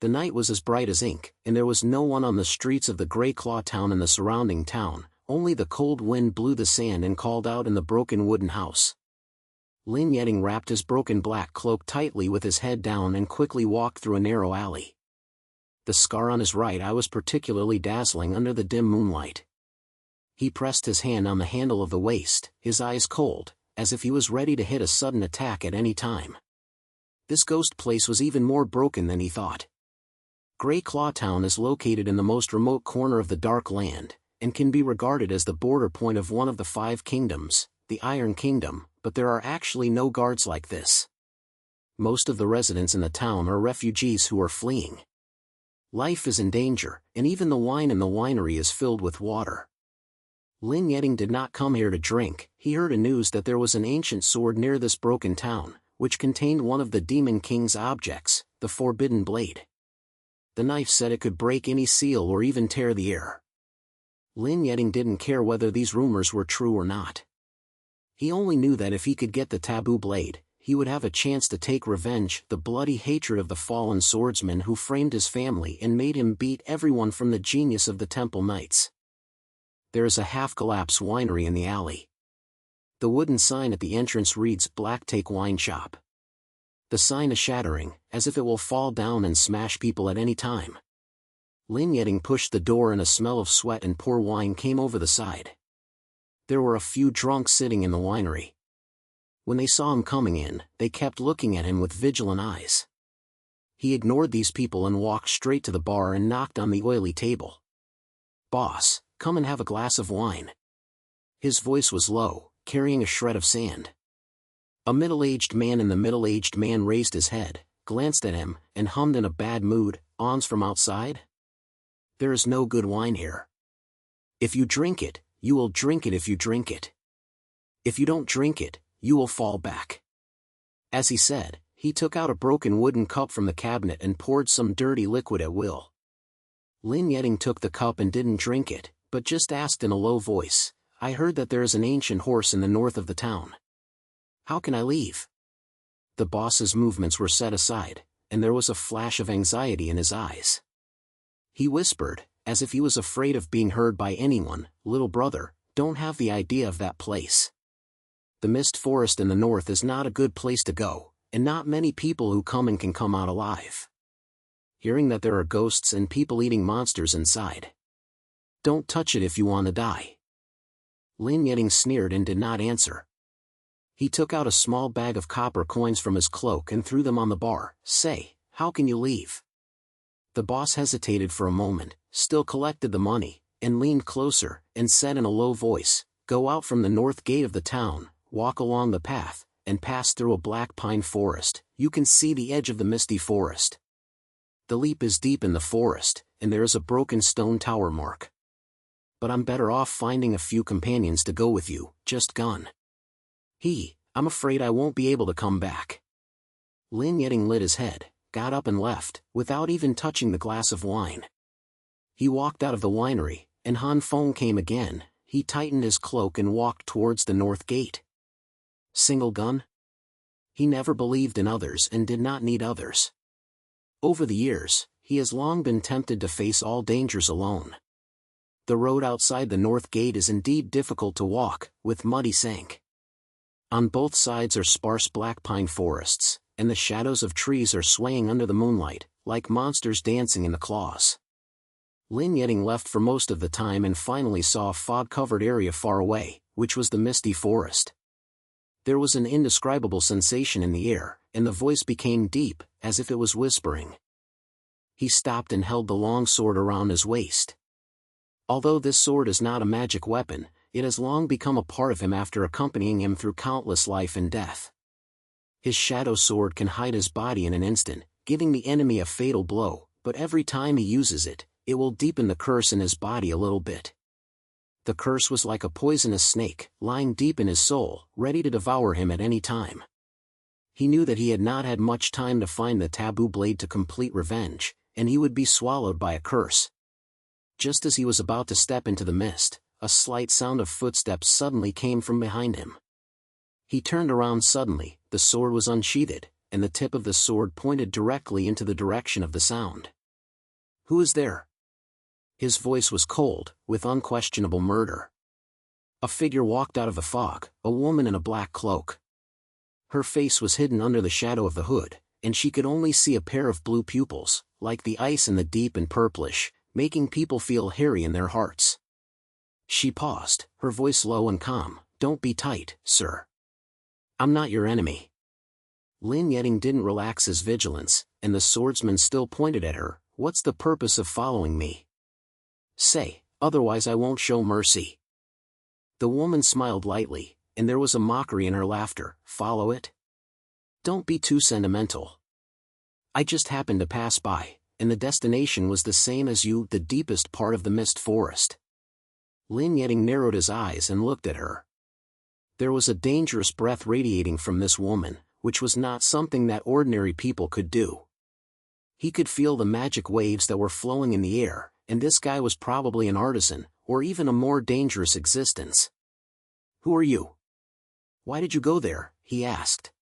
The night was as bright as ink, and there was no one on the streets of the Grey Claw town and the surrounding town, only the cold wind blew the sand and called out in the broken wooden house. Lin Yeting wrapped his broken black cloak tightly with his head down and quickly walked through a narrow alley. The scar on his right eye was particularly dazzling under the dim moonlight. He pressed his hand on the handle of the waist, his eyes cold, as if he was ready to hit a sudden attack at any time. This ghost place was even more broken than he thought. Grey Claw Town is located in the most remote corner of the Dark Land, and can be regarded as the border point of one of the 5 kingdoms, the Iron Kingdom, but there are actually no guards like this. Most of the residents in the town are refugees who are fleeing. Life is in danger, and even the wine in the winery is filled with water. Lin Yeting did not come here to drink. He heard a news that there was an ancient sword near this broken town, which contained one of the Demon King's objects, the Forbidden Blade. The knife said it could break any seal or even tear the air. Lin Yeting didn't care whether these rumors were true or not. He only knew that if he could get the Taboo Blade, he would have a chance to take revenge, the bloody hatred of the fallen swordsman who framed his family and made him beat everyone from the genius of the Temple Knights. There is a half-collapsed winery in the alley. The wooden sign at the entrance reads Black Take Wine Shop. The sign is shattering, as if it will fall down and smash people at any time. Lin Yeting pushed the door and a smell of sweat and poor wine came over the side. There were a few drunks sitting in the winery. When they saw him coming in, they kept looking at him with vigilant eyes. He ignored these people and walked straight to the bar and knocked on the oily table. "Boss, come and have a glass of wine." His voice was low, carrying a shred of sand. A middle-aged man in the middle-aged man raised his head, glanced at him, and hummed in a bad mood, "Ons from outside? There is no good wine here. If you drink it, you will drink it if you drink it. If you don't drink it, you will fall back." As he said, he took out a broken wooden cup from the cabinet and poured some dirty liquid at will. Lin Yeting took the cup and didn't drink it, but just asked in a low voice, "I heard that there is an ancient horse in the north of the town. How can I leave?" The boss's movements were set aside, and there was a flash of anxiety in his eyes. He whispered, as if he was afraid of being heard by anyone, "Little brother, don't have the idea of that place. The mist forest in the north is not a good place to go, and not many people who come in can come out alive. Hearing that there are ghosts and people-eating monsters inside. Don't touch it if you want to die." Lin Yeting sneered and did not answer. He took out a small bag of copper coins from his cloak and threw them on the bar. "Say, how can you leave?" The boss hesitated for a moment, still collected the money, and leaned closer, and said in a low voice, "Go out from the north gate of the town, walk along the path, and pass through a black pine forest. You can see the edge of the misty forest. The leap is deep in the forest, and there is a broken stone tower mark. But I'm better off finding a few companions to go with you, just gone. I'm afraid I won't be able to come back." Lin Yeting lit his head, got up and left, without even touching the glass of wine. He walked out of the winery, and Han Feng came again. He tightened his cloak and walked towards the north gate. Single gun? He never believed in others and did not need others. Over the years, he has long been tempted to face all dangers alone. The road outside the north gate is indeed difficult to walk, with muddy sand. On both sides are sparse black pine forests, and the shadows of trees are swaying under the moonlight, like monsters dancing in the claws. Lin Yeting left for most of the time and finally saw a fog-covered area far away, which was the misty forest. There was an indescribable sensation in the air, and the voice became deep, as if it was whispering. He stopped and held the long sword around his waist. Although this sword is not a magic weapon, it has long become a part of him after accompanying him through countless life and death. His shadow sword can hide his body in an instant, giving the enemy a fatal blow, but every time he uses it, it will deepen the curse in his body a little bit. The curse was like a poisonous snake, lying deep in his soul, ready to devour him at any time. He knew that he had not had much time to find the Taboo Blade to complete revenge, and he would be swallowed by a curse. Just as he was about to step into the mist, a slight sound of footsteps suddenly came from behind him. He turned around suddenly, the sword was unsheathed, and the tip of the sword pointed directly into the direction of the sound. "Who is there?" His voice was cold, with unquestionable murder. A figure walked out of the fog, a woman in a black cloak. Her face was hidden under the shadow of the hood, and she could only see a pair of blue pupils, like the ice in the deep and purplish, making people feel hairy in their hearts. She paused, her voice low and calm. "Don't be tight, sir. I'm not your enemy." Lin Yeting didn't relax his vigilance, and the swordsman still pointed at her. "What's the purpose of following me? Say, otherwise I won't show mercy." The woman smiled lightly, and there was a mockery in her laughter. "Follow it? Don't be too sentimental. I just happened to pass by, and the destination was the same as you, the deepest part of the mist forest." Lin Yeting narrowed his eyes and looked at her. There was a dangerous breath radiating from this woman, which was not something that ordinary people could do. He could feel the magic waves that were flowing in the air, and this guy was probably an artisan, or even a more dangerous existence. "Who are you? Why did you go there?" he asked.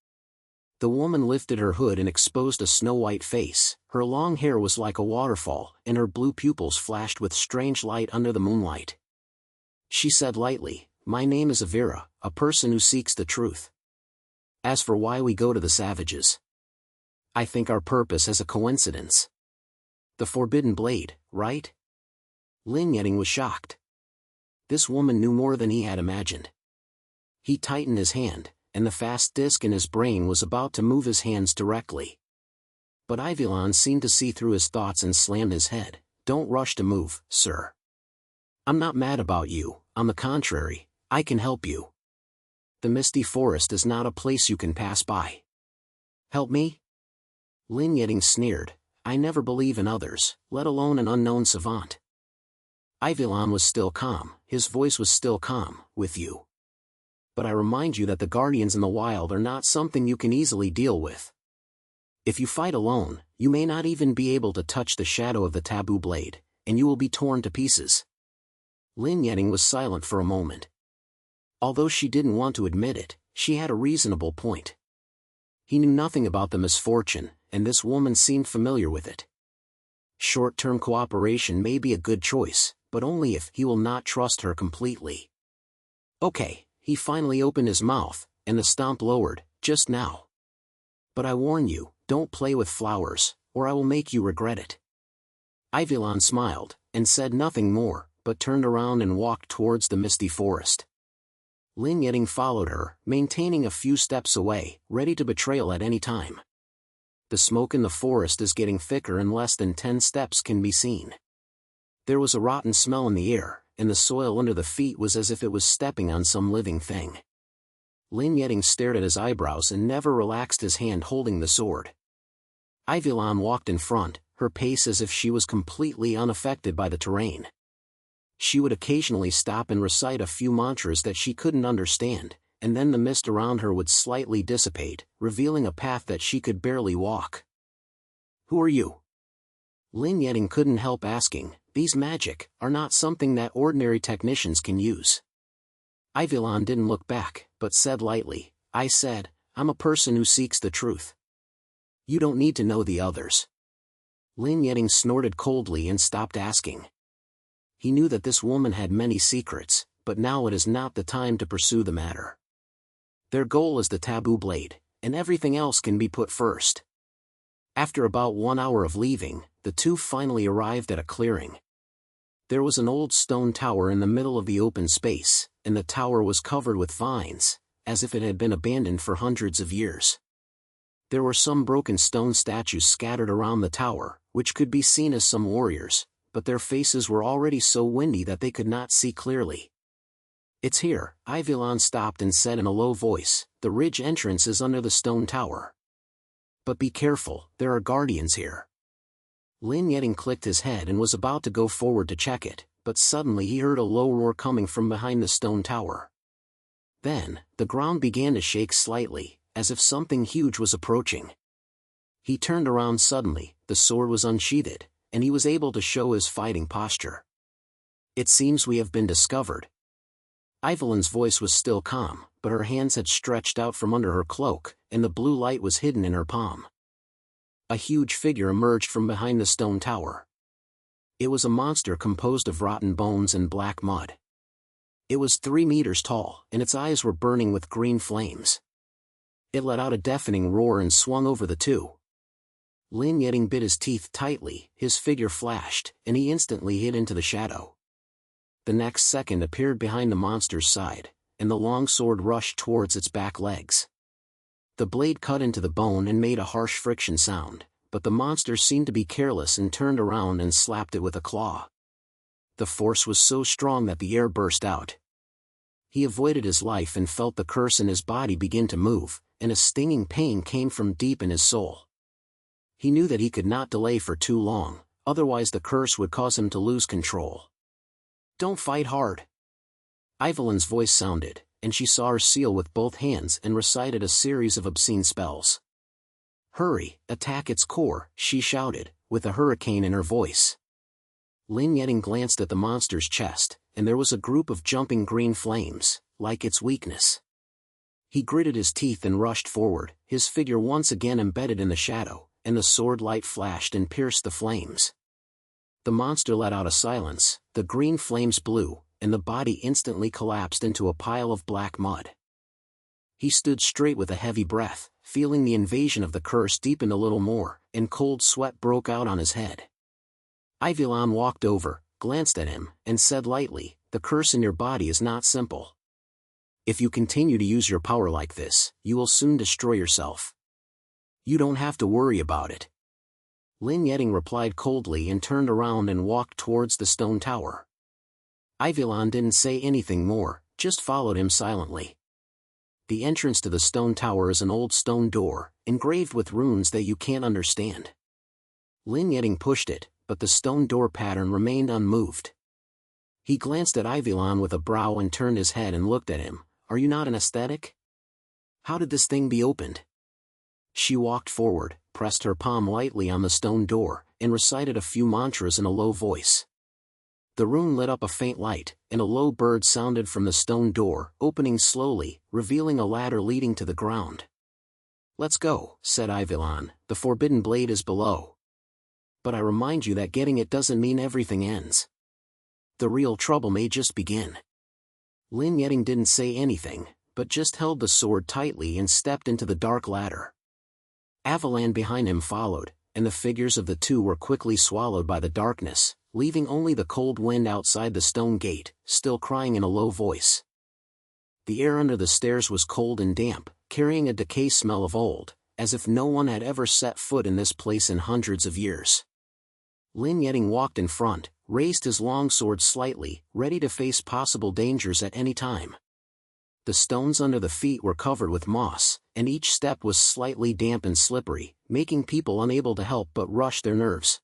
The woman lifted her hood and exposed a snow-white face. Her long hair was like a waterfall, and her blue pupils flashed with strange light under the moonlight. She said lightly, "My name is Aviran, a person who seeks the truth. As for why we go to the savages, I think our purpose is a coincidence. The forbidden blade, right?" Lin Yeting was shocked. This woman knew more than he had imagined. He tightened his hand, and the fast disc in his brain was about to move his hands directly. But Aviran seemed to see through his thoughts and slammed his head. "Don't rush to move, sir. I'm not mad about you, on the contrary, I can help you. The misty forest is not a place you can pass by." "Help me?" Lin Yeting sneered. "I never believe in others, let alone an unknown savant." Aviran was still calm, his voice was still calm. "With you. But I remind you that the guardians in the wild are not something you can easily deal with. If you fight alone, you may not even be able to touch the shadow of the taboo blade, and you will be torn to pieces." Lin Yeting was silent for a moment. Although she didn't want to admit it, she had a reasonable point. He knew nothing about the misfortune, and this woman seemed familiar with it. Short-term cooperation may be a good choice, but only if he will not trust her completely. "Okay," he finally opened his mouth, and the stomp lowered. "Just now. But I warn you, don't play with flowers, or I will make you regret it." Aviran smiled, and said nothing more, but turned around and walked towards the misty forest. Lin Yeting followed her, maintaining a few steps away, ready to betrayal at any time. The smoke in the forest is getting thicker and less than 10 steps can be seen. There was a rotten smell in the air, and the soil under the feet was as if it was stepping on some living thing. Lin Yeting stared at his eyebrows and never relaxed his hand holding the sword. Aviran walked in front, her pace as if she was completely unaffected by the terrain. She would occasionally stop and recite a few mantras that she couldn't understand, and then the mist around her would slightly dissipate, revealing a path that she could barely walk. "Who are you?" Lin Yeting couldn't help asking. These magic are not something that ordinary technicians can use. Aviran didn't look back, but said lightly, "I said, I'm a person who seeks the truth. You don't need to know the others." Lin Yeting snorted coldly and stopped asking. He knew that this woman had many secrets, but now it is not the time to pursue the matter. Their goal is the taboo blade, and everything else can be put first. After about 1 hour of leaving, the two finally arrived at a clearing. There was an old stone tower in the middle of the open space, and the tower was covered with vines, as if it had been abandoned for hundreds of years. There were some broken stone statues scattered around the tower, which could be seen as some warriors, but their faces were already so windy that they could not see clearly. "It's here," Aviran stopped and said in a low voice. "The ridge entrance is under the stone tower. But be careful, there are guardians here." Lin Yeting clicked his head and was about to go forward to check it, but suddenly he heard a low roar coming from behind the stone tower. Then, the ground began to shake slightly, as if something huge was approaching. He turned around suddenly, the sword was unsheathed, and he was able to show his fighting posture. "It seems we have been discovered." Aviran's voice was still calm, but her hands had stretched out from under her cloak, and the blue light was hidden in her palm. A huge figure emerged from behind the stone tower. It was a monster composed of rotten bones and black mud. It was 3 meters tall, and its eyes were burning with green flames. It let out a deafening roar and swung over the two. Lin Yeting bit his teeth tightly, his figure flashed, and he instantly hid into the shadow. The next second appeared behind the monster's side, and the long sword rushed towards its back legs. The blade cut into the bone and made a harsh friction sound, but the monster seemed to be careless and turned around and slapped it with a claw. The force was so strong that the air burst out. He avoided his life and felt the curse in his body begin to move, and a stinging pain came from deep in his soul. He knew that he could not delay for too long, otherwise the curse would cause him to lose control. "Don't fight hard." Evelyn's voice sounded, and she saw her seal with both hands and recited a series of obscene spells. "Hurry, attack its core," she shouted, with a hurricane in her voice. Lin Yeting glanced at the monster's chest, and there was a group of jumping green flames, like its weakness. He gritted his teeth and rushed forward, his figure once again embedded in the shadow, and the sword light flashed and pierced the flames. The monster let out a silence, the green flames blew, and the body instantly collapsed into a pile of black mud. He stood straight with a heavy breath, feeling the invasion of the curse deepened a little more, and cold sweat broke out on his head. Aviran walked over, glanced at him, and said lightly, "The curse in your body is not simple. If you continue to use your power like this, you will soon destroy yourself. You don't have to worry about it." Lin Yeting replied coldly and turned around and walked towards the stone tower. Aviran didn't say anything more, just followed him silently. The entrance to the stone tower is an old stone door, engraved with runes that you can't understand. Lin Yeting pushed it, but the stone door pattern remained unmoved. He glanced at Aviran with a brow and turned his head and looked at him. "Are you not an aesthetic? How did this thing be opened?" She walked forward, pressed her palm lightly on the stone door, and recited a few mantras in a low voice. The rune lit up a faint light, and a low bird sounded from the stone door, opening slowly, revealing a ladder leading to the ground. "Let's go," said Aviran, "the forbidden blade is below. But I remind you that getting it doesn't mean everything ends. The real trouble may just begin." Lin Yeting didn't say anything, but just held the sword tightly and stepped into the dark ladder. Aviran behind him followed, and the figures of the two were quickly swallowed by the darkness, leaving only the cold wind outside the stone gate, still crying in a low voice. The air under the stairs was cold and damp, carrying a decay smell of old, as if no one had ever set foot in this place in hundreds of years. Lin Yeting walked in front, raised his long sword slightly, ready to face possible dangers at any time. The stones under the feet were covered with moss, and each step was slightly damp and slippery, making people unable to help but rush their nerves.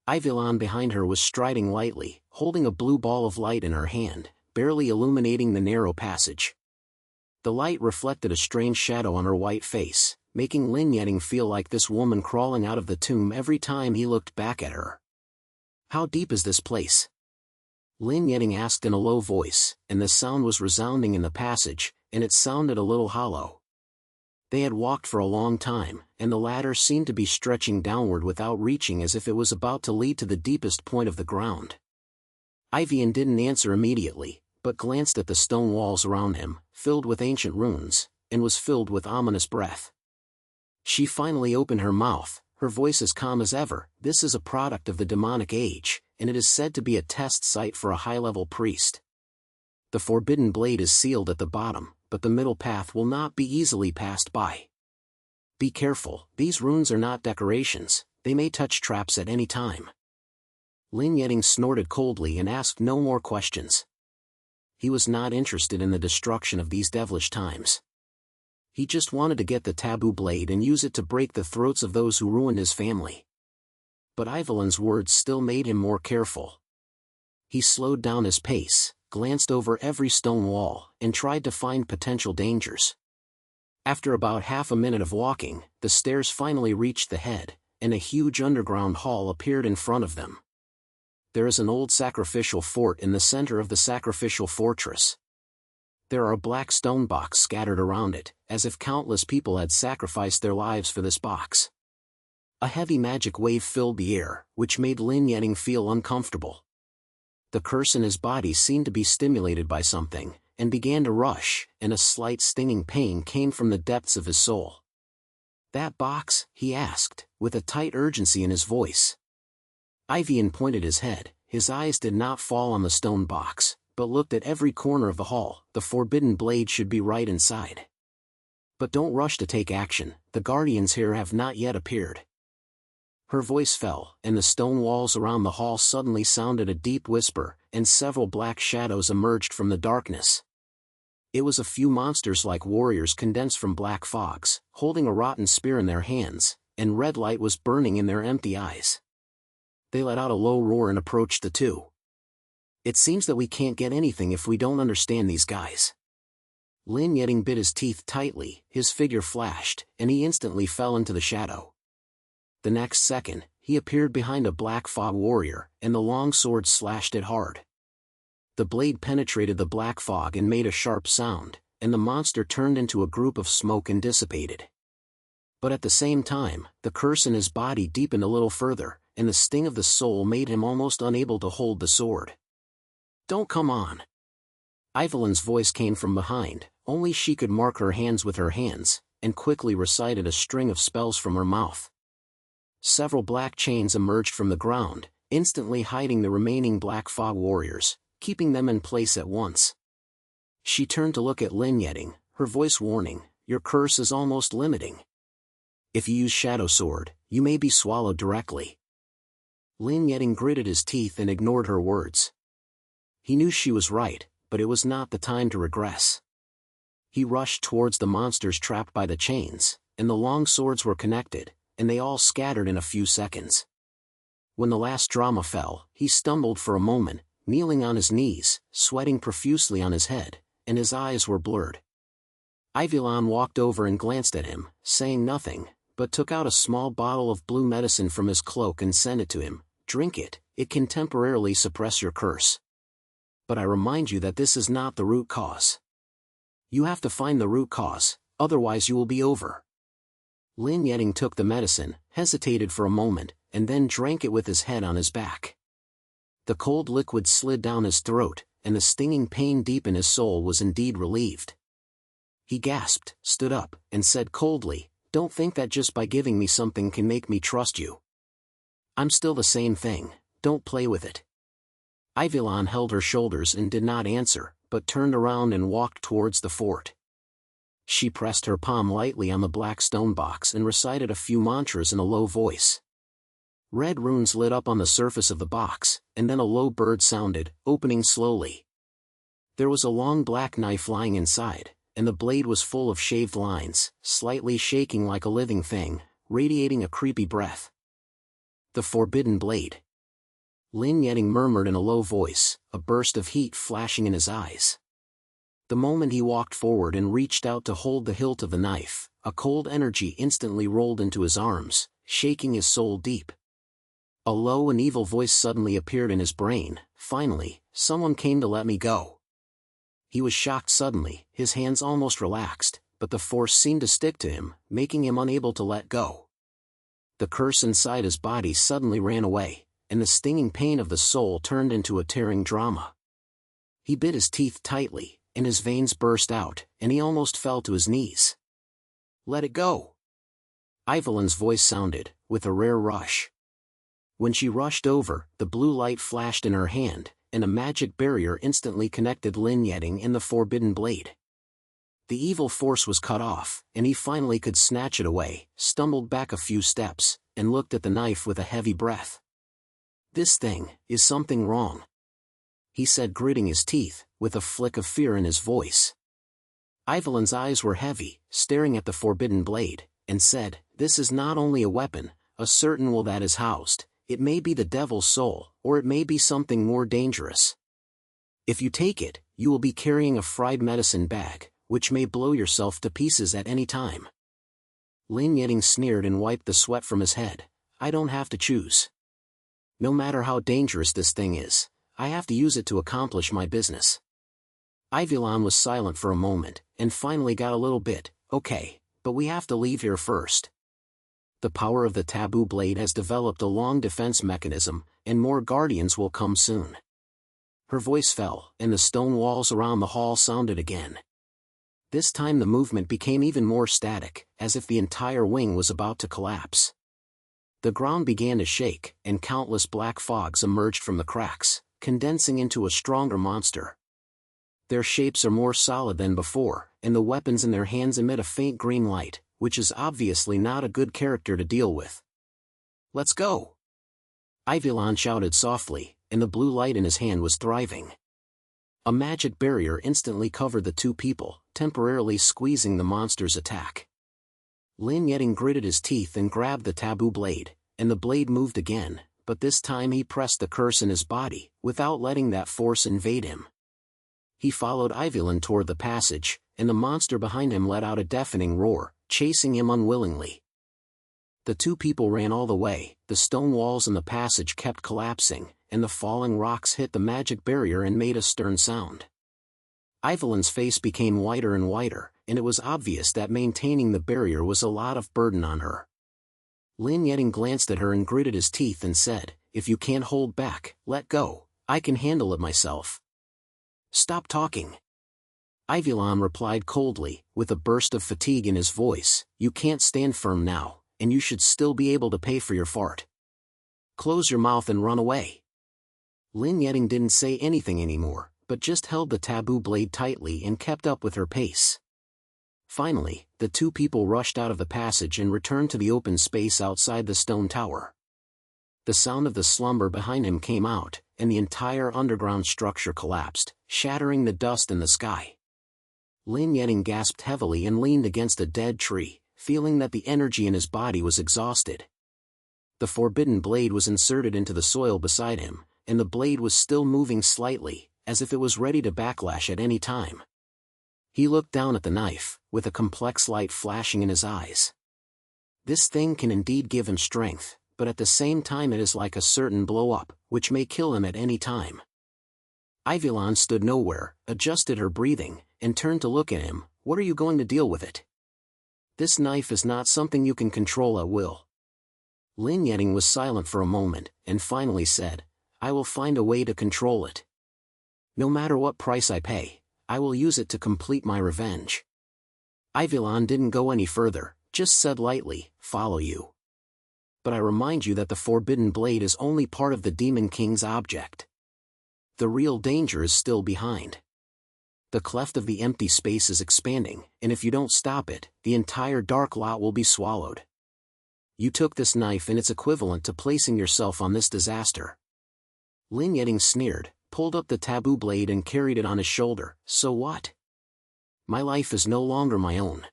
Aviran behind her was striding lightly, holding a blue ball of light in her hand, barely illuminating the narrow passage. The light reflected a strange shadow on her white face, making Lin Yeting feel like this woman crawling out of the tomb every time he looked back at her. "How deep is this place?" Lin Yeting asked in a low voice, and the sound was resounding in the passage, and it sounded a little hollow. They had walked for a long time, and the ladder seemed to be stretching downward without reaching, as if it was about to lead to the deepest point of the ground. Aviran didn't answer immediately, but glanced at the stone walls around him, filled with ancient runes, and was filled with ominous breath. She finally opened her mouth, her voice as calm as ever. "This is a product of the demonic age, and it is said to be a test site for a high-level priest. The forbidden blade is sealed at the bottom, but the middle path will not be easily passed by. Be careful, these runes are not decorations, they may touch traps at any time." Lin Yeting snorted coldly and asked no more questions. He was not interested in the destruction of these devilish times. He just wanted to get the taboo blade and use it to break the throats of those who ruined his family. But Evelyn's words still made him more careful. He slowed down his pace, glanced over every stone wall, and tried to find potential dangers. After about half a minute of walking, the stairs finally reached the head, and a huge underground hall appeared in front of them. There is an old sacrificial fort in the center of the sacrificial fortress. There are a black stone box scattered around it, as if countless people had sacrificed their lives for this box. A heavy magic wave filled the air, which made Lin Yeting feel uncomfortable. The curse in his body seemed to be stimulated by something, and began to rush, and a slight stinging pain came from the depths of his soul. "That box?" he asked, with a tight urgency in his voice. Aviran pointed his head. His eyes did not fall on the stone box, but looked at every corner of the hall. "The forbidden blade should be right inside. But don't rush to take action, the guardians here have not yet appeared." Her voice fell, and the stone walls around the hall suddenly sounded a deep whisper, and several black shadows emerged from the darkness. It was a few monsters like warriors condensed from black fogs, holding a rotten spear in their hands, and red light was burning in their empty eyes. They let out a low roar and approached the two. "It seems that we can't get anything if we don't understand these guys." Lin Yeting bit his teeth tightly, his figure flashed, and he instantly fell into the shadow. The next second, he appeared behind a black fog warrior, and the long sword slashed it hard. The blade penetrated the black fog and made a sharp sound, and the monster turned into a group of smoke and dissipated. But at the same time, the curse in his body deepened a little further, and the sting of the soul made him almost unable to hold the sword. "Don't come on." Ivelin's voice came from behind, only she could mark her hands with her hands, and quickly recited a string of spells from her mouth. Several black chains emerged from the ground, instantly hiding the remaining black fog warriors, keeping them in place at once. She turned to look at Lin Yeting, her voice warning, "Your curse is almost limiting. If you use Shadow Sword, you may be swallowed directly." Lin Yeting gritted his teeth and ignored her words. He knew she was right, but it was not the time to regress. He rushed towards the monsters trapped by the chains, and the long swords were connected, and they all scattered in a few seconds. When the last drama fell, he stumbled for a moment, kneeling on his knees, sweating profusely on his head, and his eyes were blurred. Aviran walked over and glanced at him, saying nothing, but took out a small bottle of blue medicine from his cloak and sent it to him. "Drink it, it can temporarily suppress your curse. But I remind you that this is not the root cause. You have to find the root cause, otherwise you will be over." Lin Yeting took the medicine, hesitated for a moment, and then drank it with his head on his back. The cold liquid slid down his throat, and the stinging pain deep in his soul was indeed relieved. He gasped, stood up, and said coldly, "Don't think that just by giving me something can make me trust you. I'm still the same thing, don't play with it." Aviran held her shoulders and did not answer, but turned around and walked towards the fort. She pressed her palm lightly on the black stone box and recited a few mantras in a low voice. Red runes lit up on the surface of the box, and then a low bird sounded, opening slowly. There was a long black knife lying inside, and the blade was full of shaved lines, slightly shaking like a living thing, radiating a creepy breath. "The forbidden blade." Lin Yeting murmured in a low voice, a burst of heat flashing in his eyes. The moment he walked forward and reached out to hold the hilt of the knife, a cold energy instantly rolled into his arms, shaking his soul deep. A low and evil voice suddenly appeared in his brain. "Finally, someone came to let me go." He was shocked suddenly, his hands almost relaxed, but the force seemed to stick to him, making him unable to let go. The curse inside his body suddenly ran away, and the stinging pain of the soul turned into a tearing drama. He bit his teeth tightly, and his veins burst out, and he almost fell to his knees. "Let it go." Ivelin's voice sounded, with a rare rush. When she rushed over, the blue light flashed in her hand, and a magic barrier instantly connected Lin Yeting and the forbidden blade. The evil force was cut off, and he finally could snatch it away, stumbled back a few steps, and looked at the knife with a heavy breath. "This thing, is something wrong?" he said, gritting his teeth, with a flick of fear in his voice. Ivelin's eyes were heavy, staring at the forbidden blade, and said, "This is not only a weapon, a certain will that is housed. It may be the devil's soul, or it may be something more dangerous. If you take it, you will be carrying a fried medicine bag, which may blow yourself to pieces at any time." Lin Yeting sneered and wiped the sweat from his head. "I don't have to choose. No matter how dangerous this thing is, I have to use it to accomplish my business." Aviran was silent for a moment, and finally got a little bit, "Okay, but we have to leave here first. The power of the Taboo blade has developed a long defense mechanism, and more guardians will come soon." Her voice fell, and the stone walls around the hall sounded again. This time the movement became even more static, as if the entire wing was about to collapse. The ground began to shake, and countless black fogs emerged from the cracks, condensing into a stronger monster. Their shapes are more solid than before, and the weapons in their hands emit a faint green light, which is obviously not a good character to deal with. "Let's go!" Aviran shouted softly, and the blue light in his hand was thriving. A magic barrier instantly covered the two people, temporarily squeezing the monster's attack. Lin Yeting gritted his teeth and grabbed the Taboo blade, and the blade moved again, but this time he pressed the curse in his body, without letting that force invade him. He followed Aviran toward the passage, and the monster behind him let out a deafening roar, chasing him unwillingly. The two people ran all the way, the stone walls in the passage kept collapsing, and the falling rocks hit the magic barrier and made a stern sound. Aviran's face became whiter and whiter, and it was obvious that maintaining the barrier was a lot of burden on her. Lin Yeting glanced at her and gritted his teeth and said, "If you can't hold back, let go. I can handle it myself." "Stop talking." Aviran replied coldly, with a burst of fatigue in his voice, "You can't stand firm now, and you should still be able to pay for your fart. Close your mouth and run away." Lin Yeting didn't say anything anymore, but just held the Taboo blade tightly and kept up with her pace. Finally, the two people rushed out of the passage and returned to the open space outside the stone tower. The sound of the slumber behind him came out, and the entire underground structure collapsed, shattering the dust in the sky. Lin Yeting gasped heavily and leaned against a dead tree, feeling that the energy in his body was exhausted. The forbidden blade was inserted into the soil beside him, and the blade was still moving slightly, as if it was ready to backlash at any time. He looked down at the knife, with a complex light flashing in his eyes. This thing can indeed give him strength, but at the same time it is like a certain blow-up, which may kill him at any time. Aviran stood nowhere, adjusted her breathing, and turned to look at him. "What are you going to deal with it? This knife is not something you can control at will." Lin Yeting was silent for a moment, and finally said, "I will find a way to control it. No matter what price I pay, I will use it to complete my revenge." Aviran didn't go any further, just said lightly, "Follow you. But I remind you that the Forbidden Blade is only part of the Demon King's object. The real danger is still behind. The cleft of the empty space is expanding, and if you don't stop it, the entire dark lot will be swallowed. You took this knife and it's equivalent to placing yourself on this disaster." Lin Yeting sneered, pulled up the Taboo blade and carried it on his shoulder. "So what? My life is no longer my own.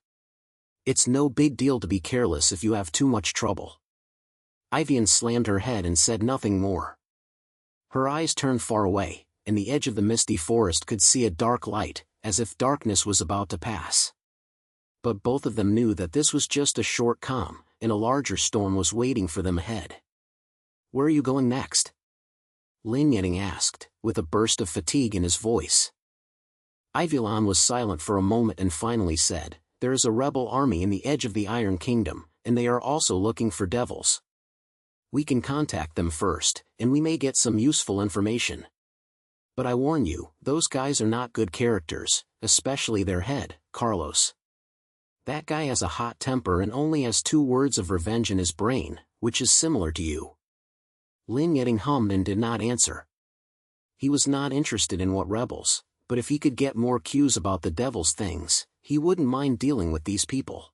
It's no big deal to be careless if you have too much trouble." Aviran slammed her head and said nothing more. Her eyes turned far away, and the edge of the misty forest could see a dark light, as if darkness was about to pass. But both of them knew that this was just a short calm, and a larger storm was waiting for them ahead. "Where are you going next?" Lin Yeting asked, with a burst of fatigue in his voice. Aviran was silent for a moment and finally said, "There is a rebel army in the edge of the Iron Kingdom, and they are also looking for devils. We can contact them first, and we may get some useful information. But I warn you, those guys are not good characters, especially their head, Carlos. That guy has a hot temper and only has 2 words of revenge in his brain, which is similar to you." Lin Yeting hummed and did not answer. He was not interested in what rebels, but if he could get more cues about the devil's things, he wouldn't mind dealing with these people.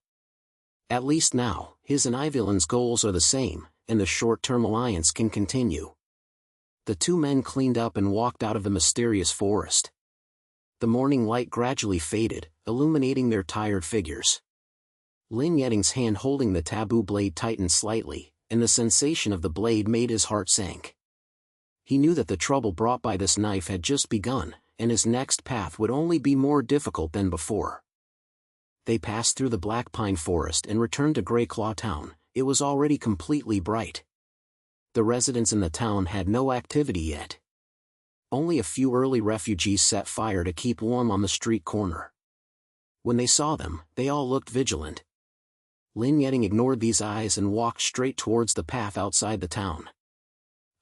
At least now, his and Aviran's goals are the same, and the short-term alliance can continue. The two men cleaned up and walked out of the mysterious forest. The morning light gradually faded, illuminating their tired figures. Lin Yeting's hand holding the Taboo blade tightened slightly, and the sensation of the blade made his heart sink. He knew that the trouble brought by this knife had just begun, and his next path would only be more difficult than before. They passed through the Black Pine Forest and returned to Grey Claw Town. It was already completely bright. The residents in the town had no activity yet. Only a few early refugees set fire to keep warm on the street corner. When they saw them, they all looked vigilant. Lin Yeting ignored these eyes and walked straight towards the path outside the town.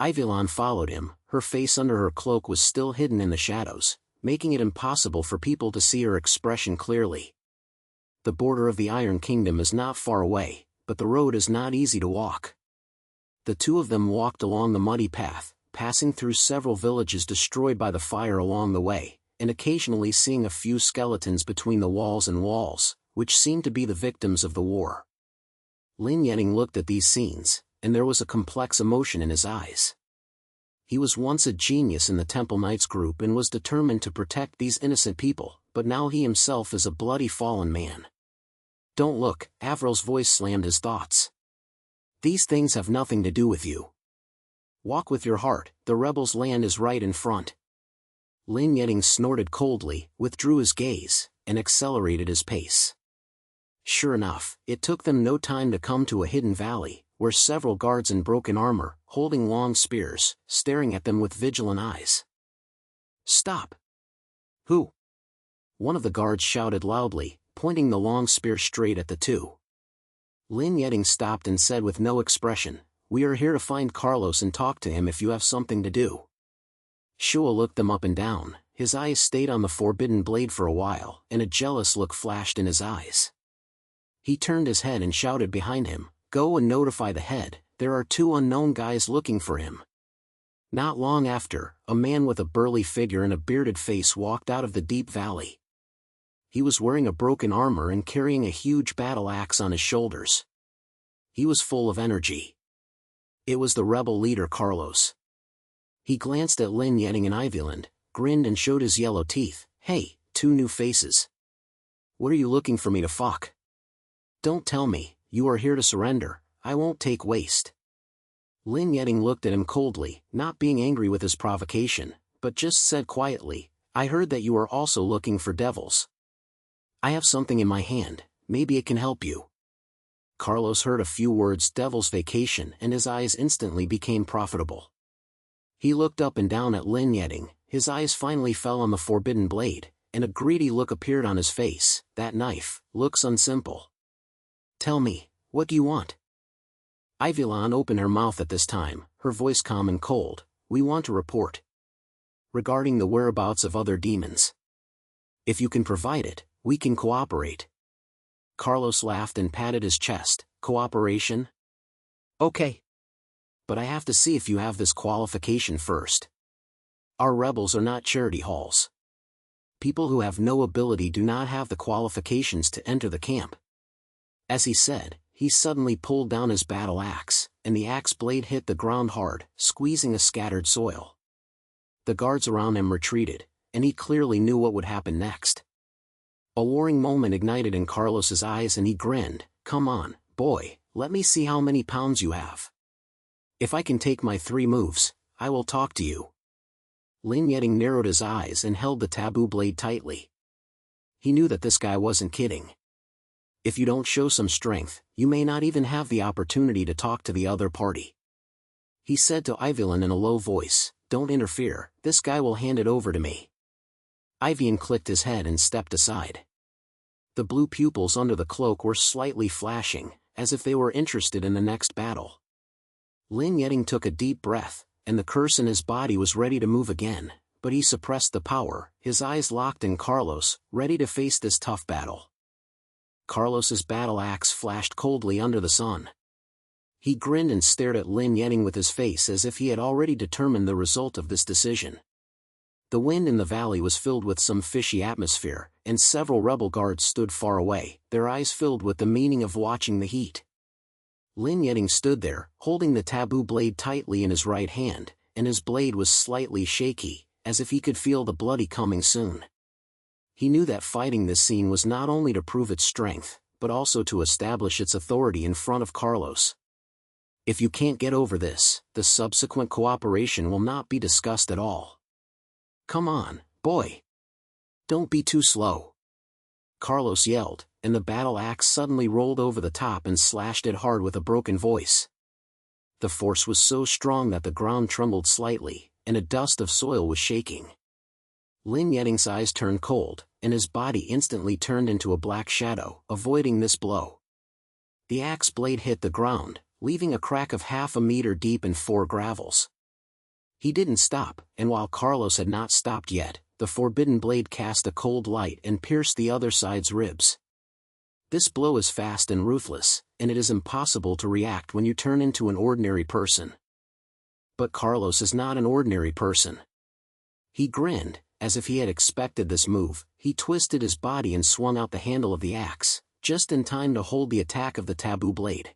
Aviran followed him. Her face under her cloak was still hidden in the shadows, making it impossible for people to see her expression clearly. The border of the Iron Kingdom is not far away, but the road is not easy to walk. The two of them walked along the muddy path, passing through several villages destroyed by the fire along the way, and occasionally seeing a few skeletons between the walls, which seemed to be the victims of the war. Lin Yeting looked at these scenes, and there was a complex emotion in his eyes. He was once a genius in the Temple Knights group and was determined to protect these innocent people, but now he himself is a bloody fallen man. Don't look, Avril's voice slammed his thoughts. These things have nothing to do with you. Walk with your heart, the rebels' land is right in front. Lin Yeting snorted coldly, withdrew his gaze, and accelerated his pace. Sure enough, it took them no time to come to a hidden valley, where several guards in broken armor, holding long spears, staring at them with vigilant eyes. Stop! Who? One of the guards shouted loudly, pointing the long spear straight at the two. Lin Yeting stopped and said with no expression, "We are here to find Carlos and talk to him if you have something to do." Shua looked them up and down, his eyes stayed on the forbidden blade for a while, and a jealous look flashed in his eyes. He turned his head and shouted behind him, "Go and notify the head, there are two unknown guys looking for him." Not long after, a man with a burly figure and a bearded face walked out of the deep valley. He was wearing a broken armor and carrying a huge battle axe on his shoulders. He was full of energy. It was the rebel leader Carlos. He glanced at Lin Yeting and Aviran, grinned and showed his yellow teeth. "Hey, two new faces. What are you looking for me to fuck? Don't tell me, you are here to surrender, I won't take waste." Lin Yeting looked at him coldly, not being angry with his provocation, but just said quietly, "I heard that you are also looking for devils. I have something in my hand, maybe it can help you." Carlos heard a few words "devil's vacation" and his eyes instantly became profitable. He looked up and down at Lin Yeting, his eyes finally fell on the forbidden blade, and a greedy look appeared on his face. "That knife looks unsimple. Tell me, what do you want?" Aviran opened her mouth at this time, her voice calm and cold. "We want to report regarding the whereabouts of other demons. If you can provide it, we can cooperate." Carlos laughed and patted his chest. "Cooperation? Okay. But I have to see if you have this qualification first. Our rebels are not charity halls. People who have no ability do not have the qualifications to enter the camp." As he said, he suddenly pulled down his battle axe, and the axe blade hit the ground hard, squeezing a scattered soil. The guards around him retreated, and he clearly knew what would happen next. A warring moment ignited in Carlos's eyes and he grinned. "Come on, boy, let me see how many pounds you have. If I can take my 3 moves, I will talk to you." Lin Yeting narrowed his eyes and held the taboo blade tightly. He knew that this guy wasn't kidding. If you don't show some strength, you may not even have the opportunity to talk to the other party. He said to Aviran in a low voice, "Don't interfere, this guy will hand it over to me." Aviran clicked his head and stepped aside. The blue pupils under the cloak were slightly flashing, as if they were interested in the next battle. Lin Yeting took a deep breath, and the curse in his body was ready to move again, but he suppressed the power, his eyes locked in Carlos, ready to face this tough battle. Carlos's battle axe flashed coldly under the sun. He grinned and stared at Lin Yeting with his face as if he had already determined the result of this decision. The wind in the valley was filled with some fishy atmosphere, and several rebel guards stood far away, their eyes filled with the meaning of watching the heat. Lin Yeting stood there, holding the taboo blade tightly in his right hand, and his blade was slightly shaky, as if he could feel the bloody coming soon. He knew that fighting this scene was not only to prove its strength, but also to establish its authority in front of Carlos. If you can't get over this, the subsequent cooperation will not be discussed at all. Come on, boy. Don't be too slow. Carlos yelled, and the battle axe suddenly rolled over the top and slashed it hard with a broken voice. The force was so strong that the ground trembled slightly, and a dust of soil was shaking. Lin Yeting's eyes turned cold, and his body instantly turned into a black shadow, avoiding this blow. The axe blade hit the ground, leaving a crack of half a meter deep in 4 gravels. He didn't stop, and while Carlos had not stopped yet, the forbidden blade cast a cold light and pierced the other side's ribs. This blow is fast and ruthless, and it is impossible to react when you turn into an ordinary person. But Carlos is not an ordinary person. He grinned, as if he had expected this move. He twisted his body and swung out the handle of the axe, just in time to hold the attack of the taboo blade.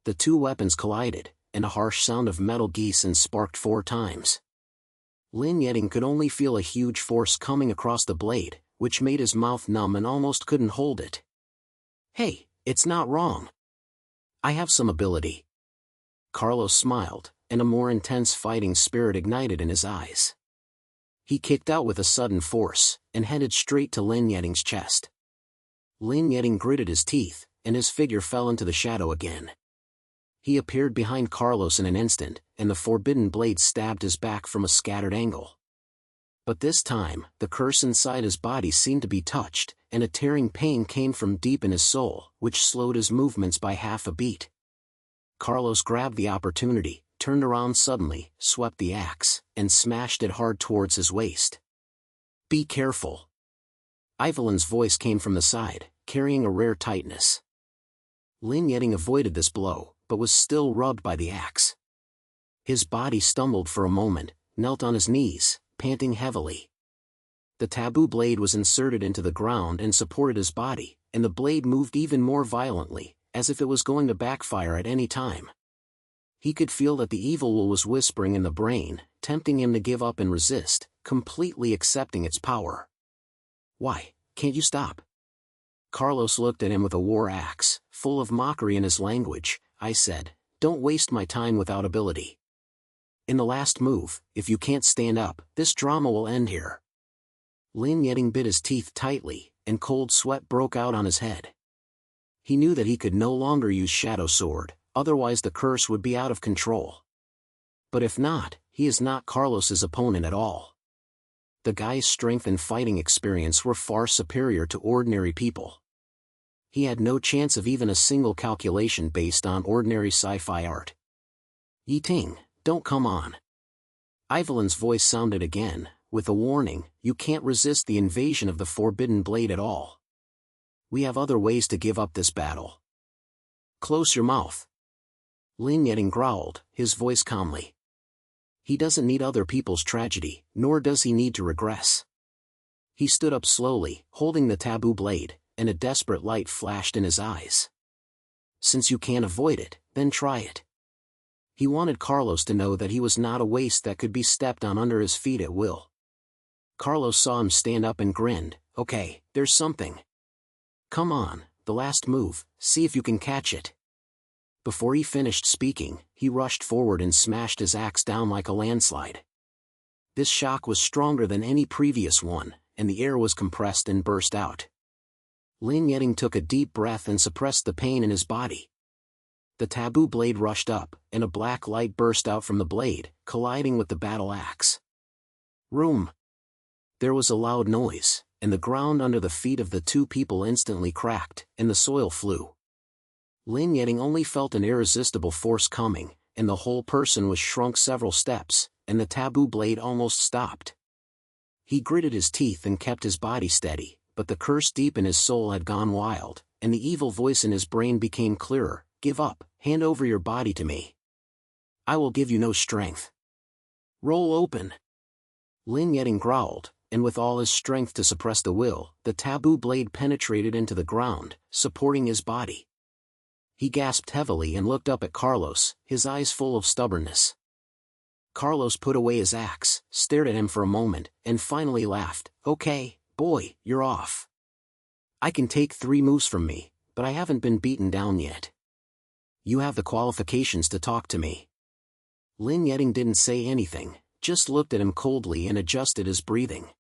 The 2 weapons collided, and a harsh sound of metal geese and sparked 4 times. Lin Yeting could only feel a huge force coming across the blade, which made his mouth numb and almost couldn't hold it. "Hey, it's not wrong. I have some ability." Carlos smiled, and a more intense fighting spirit ignited in his eyes. He kicked out with a sudden force, and headed straight to Lin Yeting's chest. Lin Yeting gritted his teeth, and his figure fell into the shadow again. He appeared behind Carlos in an instant, and the forbidden blade stabbed his back from a scattered angle. But this time, the curse inside his body seemed to be touched, and a tearing pain came from deep in his soul, which slowed his movements by half a beat. Carlos grabbed the opportunity, turned around suddenly, swept the axe, and smashed it hard towards his waist. "Be careful." Aviran's voice came from the side, carrying a rare tightness. Lin Yeting avoided this blow, but was still rubbed by the axe. His body stumbled for a moment, knelt on his knees, panting heavily. The taboo blade was inserted into the ground and supported his body, and the blade moved even more violently, as if it was going to backfire at any time. He could feel that the evil will was whispering in the brain, tempting him to give up and resist, completely accepting its power. "Why, can't you stop?" Carlos looked at him with a war axe, full of mockery in his language. "I said, don't waste my time without ability. In the last move, if you can't stand up, this drama will end here." Lin Yeting bit his teeth tightly, and cold sweat broke out on his head. He knew that he could no longer use Shadow Sword, otherwise the curse would be out of control. But if not, he is not Carlos's opponent at all. The guy's strength and fighting experience were far superior to ordinary people. He had no chance of even a single calculation based on ordinary sci-fi art. "Yeting, don't come on." Aviran's voice sounded again, with a warning. "You can't resist the invasion of the Forbidden Blade at all. We have other ways to give up this battle." "Close your mouth." Lin Yeting growled, his voice calmly. He doesn't need other people's tragedy, nor does he need to regress. He stood up slowly, holding the taboo blade, and a desperate light flashed in his eyes. "Since you can't avoid it, then try it." He wanted Carlos to know that he was not a waste that could be stepped on under his feet at will. Carlos saw him stand up and grinned. "Okay, there's something. Come on, the last move, see if you can catch it." Before he finished speaking, he rushed forward and smashed his axe down like a landslide. This shock was stronger than any previous one, and the air was compressed and burst out. Lin Yeting took a deep breath and suppressed the pain in his body. The taboo blade rushed up, and a black light burst out from the blade, colliding with the battle axe. Room! There was a loud noise, and the ground under the feet of the 2 people instantly cracked, and the soil flew. Lin Yeting only felt an irresistible force coming, and the whole person was shrunk several steps, and the taboo blade almost stopped. He gritted his teeth and kept his body steady, but the curse deep in his soul had gone wild, and the evil voice in his brain became clearer. "Give up, hand over your body to me. I will give you no strength. Roll open." Lin Yeting growled, and with all his strength to suppress the will, the taboo blade penetrated into the ground, supporting his body. He gasped heavily and looked up at Carlos, his eyes full of stubbornness. Carlos put away his axe, stared at him for a moment, and finally laughed. "Okay, boy, you're off. I can take 3 moves from me, but I haven't been beaten down yet. You have the qualifications to talk to me." Lin Yeting didn't say anything, just looked at him coldly and adjusted his breathing.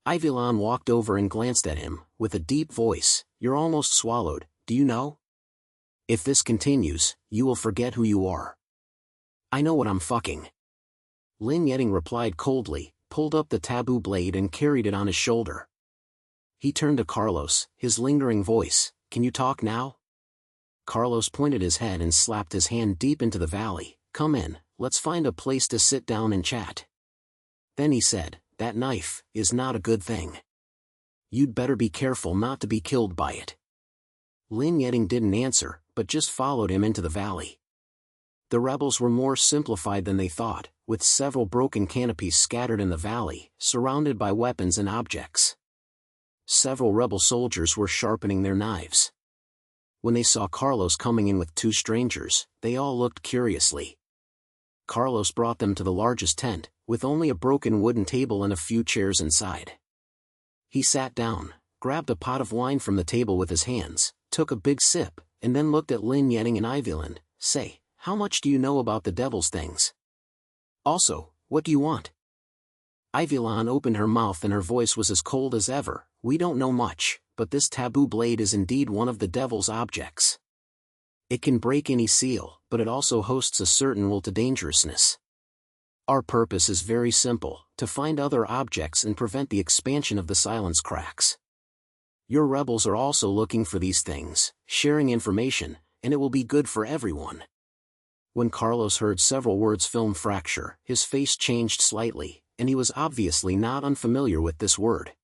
Aviran walked over and glanced at him, with a deep voice. "You're almost swallowed, do you know? If this continues, you will forget who you are." "I know what I'm fucking." Lin Yeting replied coldly, pulled up the taboo blade and carried it on his shoulder. He turned to Carlos, his lingering voice, "Can you talk now?" Carlos pointed his head and slapped his hand deep into the valley. "Come in, let's find a place to sit down and chat." Then he said, "That knife is not a good thing. You'd better be careful not to be killed by it." Lin Yeting didn't answer, but just followed him into the valley. The rebels were more simplified than they thought, with several broken canopies scattered in the valley, surrounded by weapons and objects. Several rebel soldiers were sharpening their knives. When they saw Carlos coming in with two strangers, they all looked curiously. Carlos brought them to the largest tent, with only a broken wooden table and a few chairs inside. He sat down, grabbed a pot of wine from the table with his hands, took a big sip, and then looked at Lin Yeting and Aviran. "Say, how much do you know about the devil's things? Also, what do you want?" Aviran opened her mouth and her voice was as cold as ever. "We don't know much, but this taboo blade is indeed one of the devil's objects. It can break any seal, but it also hosts a certain will to dangerousness. Our purpose is very simple, to find other objects and prevent the expansion of the silence cracks. Your rebels are also looking for these things, sharing information, and it will be good for everyone." When Carlos heard several words film fracture, his face changed slightly, and he was obviously not unfamiliar with this word.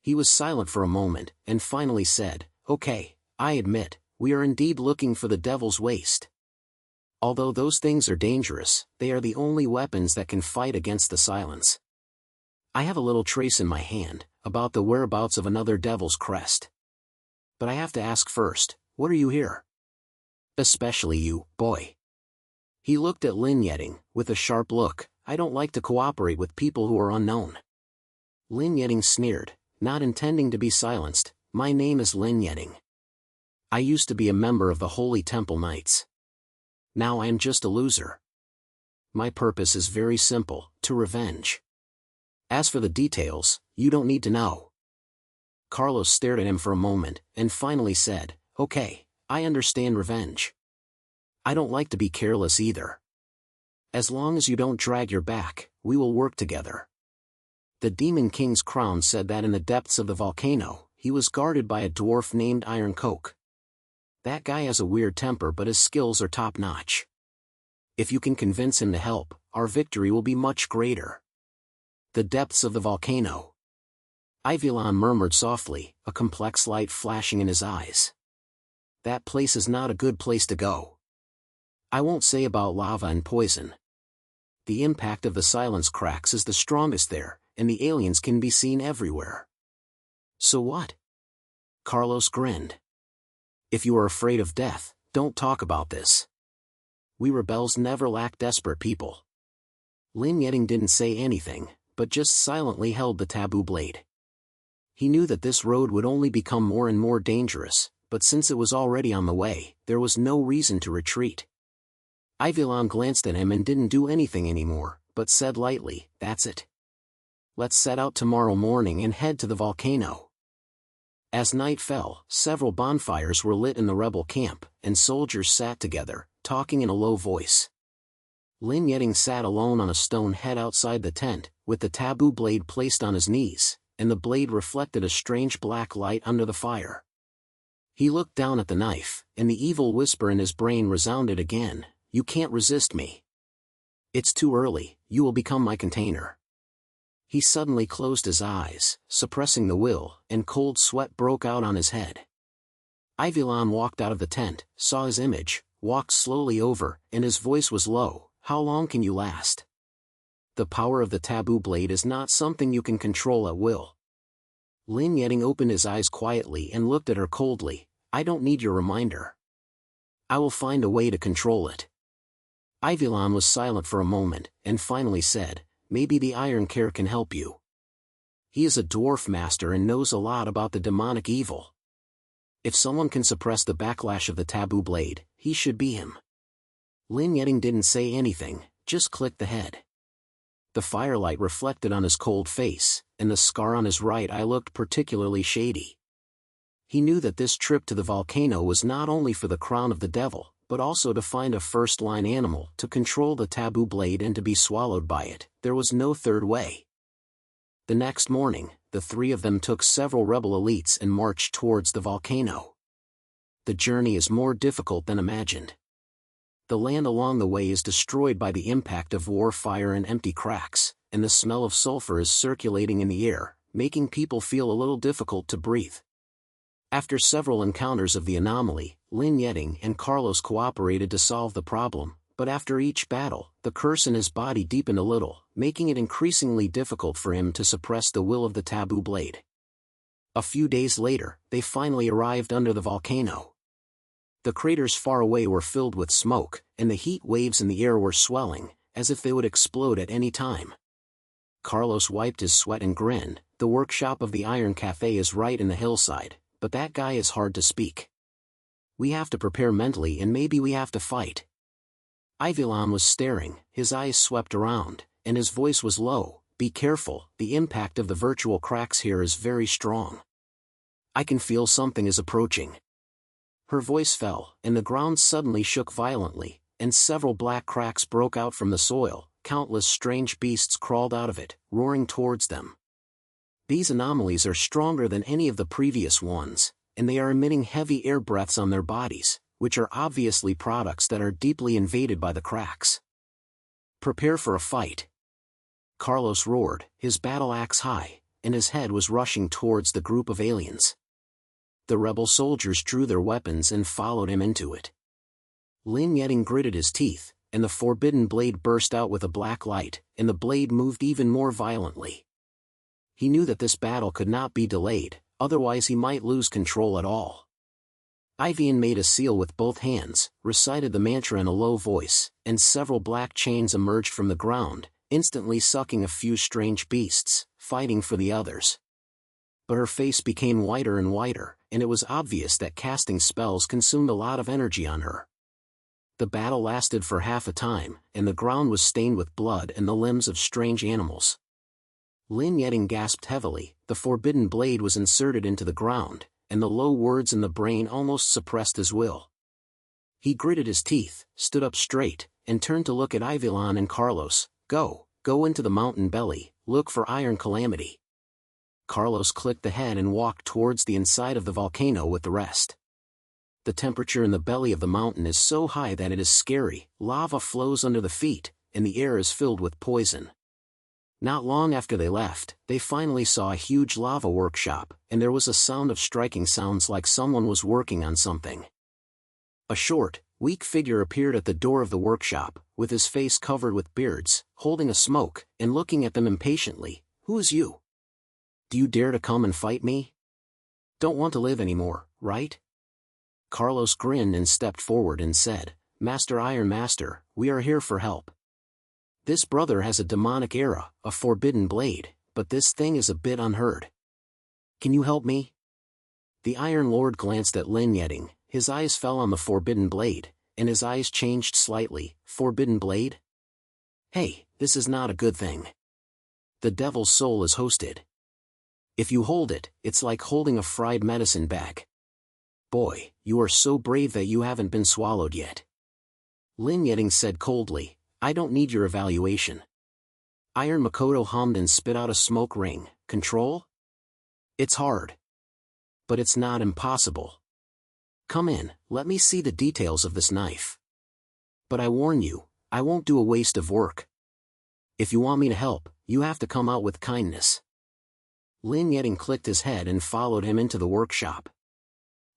He was silent for a moment, and finally said, "Okay, I admit, we are indeed looking for the devil's waste. Although those things are dangerous, they are the only weapons that can fight against the silence. I have a little trace in my hand, about the whereabouts of another devil's crest. But I have to ask first, what are you here? Especially you, boy." He looked at Lin Yeting, with a sharp look. "I don't like to cooperate with people who are unknown." Lin Yeting sneered, not intending to be silenced. "My name is Lin Yeting. I used to be a member of the Holy Temple Knights. Now I am just a loser. My purpose is very simple, to revenge. As for the details, you don't need to know." Carlos stared at him for a moment, and finally said, "Okay, I understand revenge. I don't like to be careless either. As long as you don't drag your back, we will work together." The Demon King's crown said that in the depths of the volcano, he was guarded by a dwarf named Iron Coke. That guy has a weird temper but his skills are top-notch. If you can convince him to help, our victory will be much greater. The depths of the volcano. Aviran murmured softly, a complex light flashing in his eyes. That place is not a good place to go. I won't say about lava and poison. The impact of the silence cracks is the strongest there, and the aliens can be seen everywhere. So what? Carlos grinned. If you are afraid of death, don't talk about this. We rebels never lack desperate people. Lin Yeting didn't say anything, but just silently held the taboo blade. He knew that this road would only become more and more dangerous, but since it was already on the way, there was no reason to retreat. Aviran glanced at him and didn't do anything anymore, but said lightly, "That's it. Let's set out tomorrow morning and head to the volcano." As night fell, several bonfires were lit in the rebel camp, and soldiers sat together, talking in a low voice. Lin Yeting sat alone on a stone head outside the tent, with the taboo blade placed on his knees, and the blade reflected a strange black light under the fire. He looked down at the knife, and the evil whisper in his brain resounded again, "You can't resist me. It's too early, you will become my container." He suddenly closed his eyes, suppressing the will, and cold sweat broke out on his head. Aviran walked out of the tent, saw his image, walked slowly over, and his voice was low, "How long can you last? The power of the taboo blade is not something you can control at will." Lin Yeting opened his eyes quietly and looked at her coldly. "I don't need your reminder. I will find a way to control it." Aviran was silent for a moment, and finally said, "Maybe the Iron Care can help you. He is a dwarf master and knows a lot about the demonic evil. If someone can suppress the backlash of the taboo blade, he should be him." Lin Yeting didn't say anything, just clicked the head. The firelight reflected on his cold face, and the scar on his right eye looked particularly shady. He knew that this trip to the volcano was not only for the crown of the devil, but also to find a first-line animal to control the taboo blade and to be swallowed by it. There was no third way. The next morning, the three of them took several rebel elites and marched towards the volcano. The journey is more difficult than imagined. The land along the way is destroyed by the impact of war fire and empty cracks, and the smell of sulfur is circulating in the air, making people feel a little difficult to breathe. After several encounters of the anomaly, Lin Yeting and Carlos cooperated to solve the problem, but after each battle, the curse in his body deepened a little, making it increasingly difficult for him to suppress the will of the taboo blade. A few days later, they finally arrived under the volcano. The craters far away were filled with smoke, and the heat waves in the air were swelling, as if they would explode at any time. Carlos wiped his sweat and grinned. The workshop of the Iron Cafe is right in the hillside, but that guy is hard to speak. We have to prepare mentally and maybe we have to fight. Aviran was staring, his eyes swept around, and his voice was low. Be careful, the impact of the virtual cracks here is very strong. I can feel something is approaching. Her voice fell, and the ground suddenly shook violently, and several black cracks broke out from the soil. Countless strange beasts crawled out of it, roaring towards them. These anomalies are stronger than any of the previous ones, and they are emitting heavy air breaths on their bodies, which are obviously products that are deeply invaded by the cracks. Prepare for a fight. Carlos roared, his battle axe high, and his head was rushing towards the group of aliens. The rebel soldiers drew their weapons and followed him into it. Lin Yeting gritted his teeth, and the forbidden blade burst out with a black light, and the blade moved even more violently. He knew that this battle could not be delayed, otherwise he might lose control at all. Aviran made a seal with both hands, recited the mantra in a low voice, and several black chains emerged from the ground, instantly sucking a few strange beasts, fighting for the others. But her face became whiter and whiter, and it was obvious that casting spells consumed a lot of energy on her. The battle lasted for half a time, and the ground was stained with blood and the limbs of strange animals. Lin Yeting gasped heavily. The forbidden blade was inserted into the ground, and the low words in the brain almost suppressed his will. He gritted his teeth, stood up straight, and turned to look at Aviran and Carlos. Go into the mountain belly, look for Iron Calamity. Carlos clicked the head and walked towards the inside of the volcano with the rest. The temperature in the belly of the mountain is so high that it is scary. Lava flows under the feet, and the air is filled with poison. Not long after they left, they finally saw a huge lava workshop, and there was a sound of striking sounds like someone was working on something. A short, weak figure appeared at the door of the workshop, with his face covered with beards, holding a smoke, and looking at them impatiently. Who's you? Do you dare to come and fight me? Don't want to live anymore, right? Carlos grinned and stepped forward and said, Master Iron Master, we are here for help. This brother has a demonic era, a forbidden blade, but this thing is a bit unheard. Can you help me? The Iron Lord glanced at Lin Yeting, his eyes fell on the forbidden blade, and his eyes changed slightly. Forbidden blade? Hey, this is not a good thing. The devil's soul is hosted. If you hold it, it's like holding a fried medicine bag. Boy, you are so brave that you haven't been swallowed yet. Lin Yeting said coldly, I don't need your evaluation. Iron Makoto hummed and spit out a smoke ring. Control? It's hard. But it's not impossible. Come in, let me see the details of this knife. But I warn you, I won't do a waste of work. If you want me to help, you have to come out with kindness. Lin Yeting clicked his head and followed him into the workshop.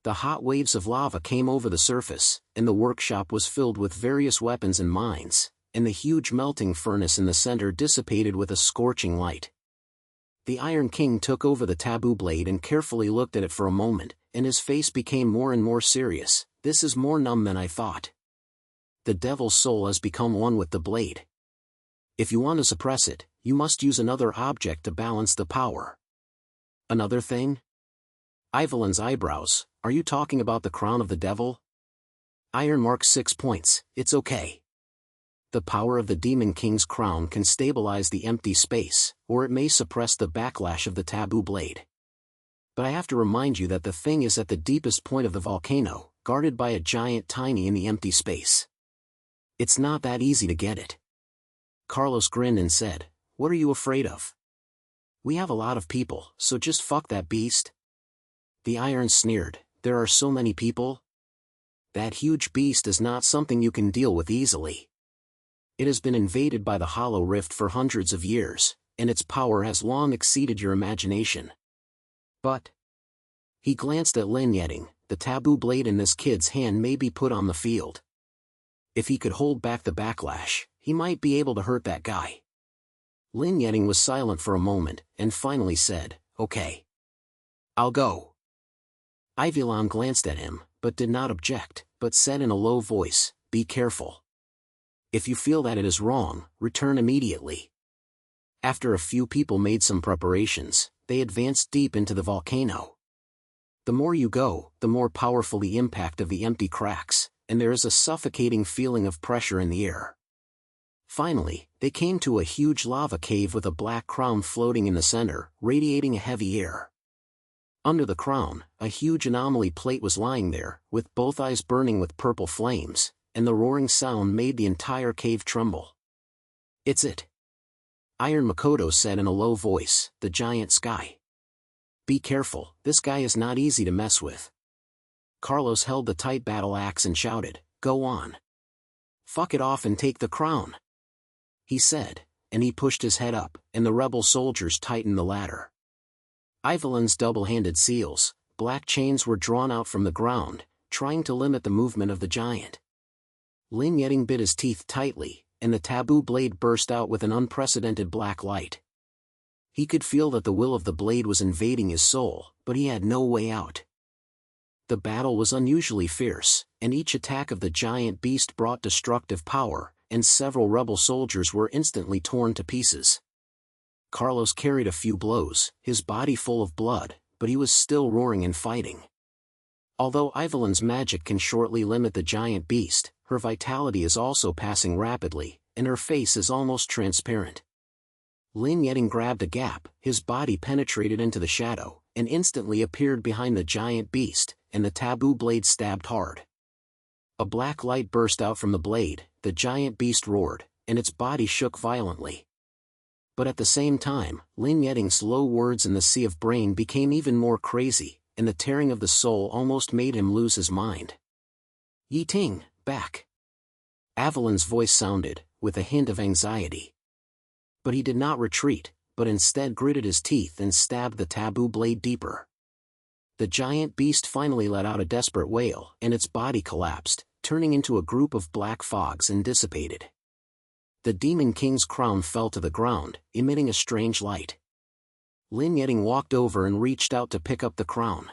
The hot waves of lava came over the surface, and the workshop was filled with various weapons and mines, and the huge melting furnace in the center dissipated with a scorching light. The Iron King took over the taboo blade and carefully looked at it for a moment, and his face became more and more serious. This is more numb than I thought. The devil's soul has become one with the blade. If you want to suppress it, you must use another object to balance the power. Another thing? Ivalin's eyebrows. Are you talking about the crown of the devil? Iron marks 6 points. It's okay. The power of the Demon King's crown can stabilize the empty space, or it may suppress the backlash of the taboo blade. But I have to remind you that the thing is at the deepest point of the volcano, guarded by a giant tiny in the empty space. It's not that easy to get it. Carlos grinned and said, "What are you afraid of? We have a lot of people, so just fuck that beast." The Iron sneered, "There are so many people? That huge beast is not something you can deal with easily. It has been invaded by the Hollow Rift for hundreds of years, and its power has long exceeded your imagination. But..." He glanced at Lin Yeting. "The taboo blade in this kid's hand may be put on the field. If he could hold back the backlash, he might be able to hurt that guy." Lin Yeting was silent for a moment, and finally said, "Okay. I'll go." Aviran glanced at him, but did not object, but said in a low voice, "Be careful. If you feel that it is wrong, return immediately." After a few people made some preparations, they advanced deep into the volcano. The more you go, the more powerful the impact of the empty cracks, and there is a suffocating feeling of pressure in the air. Finally, they came to a huge lava cave with a black crown floating in the center, radiating a heavy air. Under the crown, a huge anomaly plate was lying there, with both eyes burning with purple flames, and the roaring sound made the entire cave tremble. "It's it," Iron Makoto said in a low voice, "the giant sky. Be careful, this guy is not easy to mess with." Carlos held the tight battle axe and shouted, "Go on. Fuck it off and take the crown," he said, and he pushed his head up, and the rebel soldiers tightened the ladder. Ivalin's double-handed seals, black chains were drawn out from the ground, trying to limit the movement of the giant. Lin Yeting bit his teeth tightly, and the taboo blade burst out with an unprecedented black light. He could feel that the will of the blade was invading his soul, but he had no way out. The battle was unusually fierce, and each attack of the giant beast brought destructive power, and several rebel soldiers were instantly torn to pieces. Carlos carried a few blows, his body full of blood, but he was still roaring and fighting. Although Ivalin's magic can shortly limit the giant beast, her vitality is also passing rapidly, and her face is almost transparent. Lin Yeting grabbed a gap, his body penetrated into the shadow, and instantly appeared behind the giant beast, and the taboo blade stabbed hard. A black light burst out from the blade, the giant beast roared, and its body shook violently. But at the same time, Lin Yeting's low words in the sea of brain became even more crazy, and the tearing of the soul almost made him lose his mind. "Yeting, back!" Avalin's voice sounded, with a hint of anxiety. But he did not retreat, but instead gritted his teeth and stabbed the taboo blade deeper. The giant beast finally let out a desperate wail, and its body collapsed, turning into a group of black fogs and dissipated. The Demon King's crown fell to the ground, emitting a strange light. Lin Yeting walked over and reached out to pick up the crown.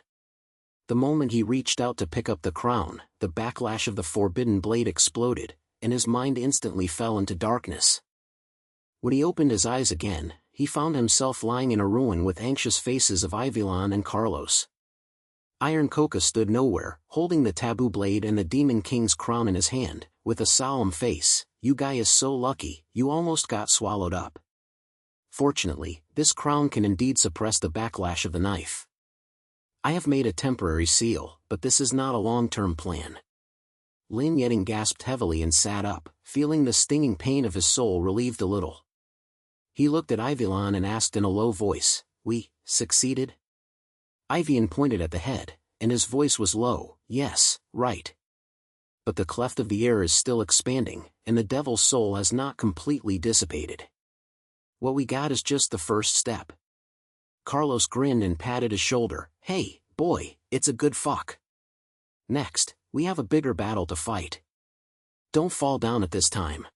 The moment he reached out to pick up the crown, the backlash of the forbidden blade exploded, and his mind instantly fell into darkness. When he opened his eyes again, he found himself lying in a ruin with anxious faces of Aviran and Carlos. Iron Coca stood nowhere, holding the taboo blade and the Demon King's crown in his hand, with a solemn face. "You guy is so lucky, you almost got swallowed up. Fortunately, this crown can indeed suppress the backlash of the knife. I have made a temporary seal, but this is not a long-term plan." Lin Yeting gasped heavily and sat up, feeling the stinging pain of his soul relieved a little. He looked at Aviran and asked in a low voice, "We succeeded?" Aviran pointed at the head, and his voice was low, "Yes, right. But the cleft of the air is still expanding, and the devil's soul has not completely dissipated. What we got is just the first step." Carlos grinned and patted his shoulder. "Hey, boy, it's a good fuck. Next, we have a bigger battle to fight. Don't fall down at this time."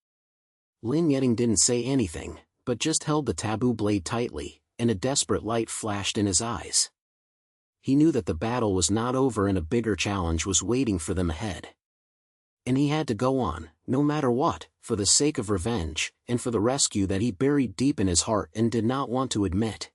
Lin Yeting didn't say anything, but just held the taboo blade tightly, and a desperate light flashed in his eyes. He knew that the battle was not over and a bigger challenge was waiting for them ahead. And he had to go on, no matter what, for the sake of revenge, and for the rescue that he buried deep in his heart and did not want to admit.